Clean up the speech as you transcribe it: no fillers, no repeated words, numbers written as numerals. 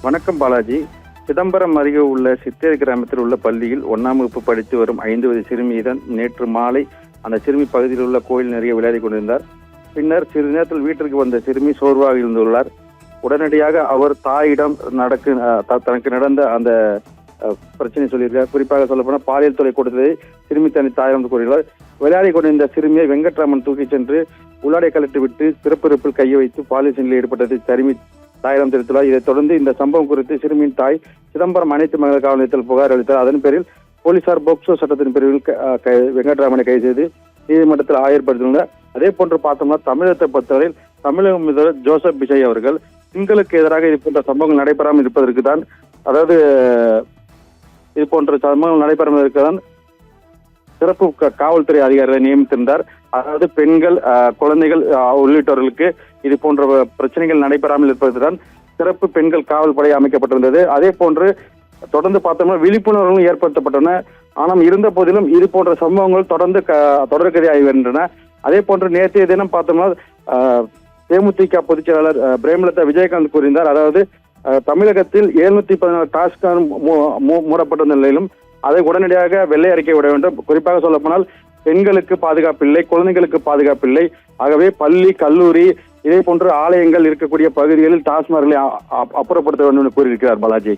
வணக்கம் பாலாஜி. சிதம்பரம் அருகே உள்ள சித்தேரி கிராமத்தில் உள்ள பள்ளியில் 1ஆம் வகுப்பு படித்து வரும் 5 வயது சிறுமியுடன் நேற்று மாலை அந்த சிறுமி பகுதியில் உள்ள கோயில் நிறைய விளையாடி கொண்டிருந்தார். பின்னர் சிறிது நேரத்தில் வீட்டிற்கு வந்த சிறுமி சோர்வாக இருந்துள்ளார். உடனடியாக அவர் தாயிடம் தனக்கு நடந்த அந்த பிரச்சனை சொல்லியிருக்கார். குறிப்பாக சொல்லப்போனால் பாலியல் தொலை கொடுத்ததை சிறுமி தனி தாயிடம் கூறுகிறார். விளையாடி கொண்டிருந்த சிறுமியை வெங்கட்ராமன் தூக்கி சென்று உள்ளாடை கலட்டி விட்டு பிறப்பிறப்பில் கையை வைத்து பாலியல் செயலில் ஈடுபட்டதை சிறுமி தாயிடம் தெரிவித்துள்ளார். இதைத் தொடர்ந்து இந்த சம்பவம் குறித்து சிறுமியின் தாய் சிதம்பரம் அனைத்து மகளிர் காவல் நிலையத்தில் புகார் அளித்தார். அதன் பேரில் போலீசார் போக்சோ சட்டத்தின் பிரிவில் வெங்கட்ராமனை கைது செய்து நீதிமன்றத்தில் ஆயர்படுத்தியுள்ளார். அதே போன்று பார்த்தோம்னா தமிழகத்தை பொறுத்தவரையில் தமிழக முதல்வர் ஜோசப் விஜய் அவர்கள் பெண்களுக்கு எதிராக இது போன்ற சம்பவங்கள் நடைபெறாமல் இருப்பதற்கு தான், அதாவது இது போன்ற சம்பவங்கள் நடைபெறாமல் இருக்க தான் சிறப்பு காவல்துறை அதிகாரிகளை நியமித்திருந்தார். அதாவது பெண்கள், குழந்தைகள் உள்ளிட்டவர்களுக்கு இது போன்ற பிரச்சனைகள் நடைபெறாமல் இருப்பதுதான் சிறப்பு பெண்கள் காவல் படை அமைக்கப்பட்டிருந்தது. அதே போன்று தொடர்ந்து பார்த்தோம்னா விழிப்புணர்வுகளும் ஏற்படுத்தப்பட்டன. ஆனால் இருந்த போதிலும் இது போன்ற சம்பவங்கள் தொடர்ந்து தொடர்கதையாகி வருகின்றன. அதே போன்று நேற்றைய தினம் பார்த்தோம்னா தேமுதிக பொதுச் செயலாளர் பிரேமலதா விஜயகாந்த் கூறினார். அதாவது தமிழகத்தில் 714 டாஸ்கான் மூடப்பட்டிருந்த நிலையிலும் அதை உடனடியாக வெள்ளை அறிக்கை விட வேண்டும். குறிப்பாக சொல்லப்போனால் பெண்களுக்கு பாதுகாப்பில்லை, குழந்தைகளுக்கு பாதுகாப்பில்லை. ஆகவே பள்ளி, கல்லூரி, இதே போன்ற ஆலயங்கள் இருக்கக்கூடிய பகுதிகளில் டாஸ்மார்களை அப்புறப்படுத்த வேண்டும் என்று கூறியிருக்கிறார் பாலாஜி.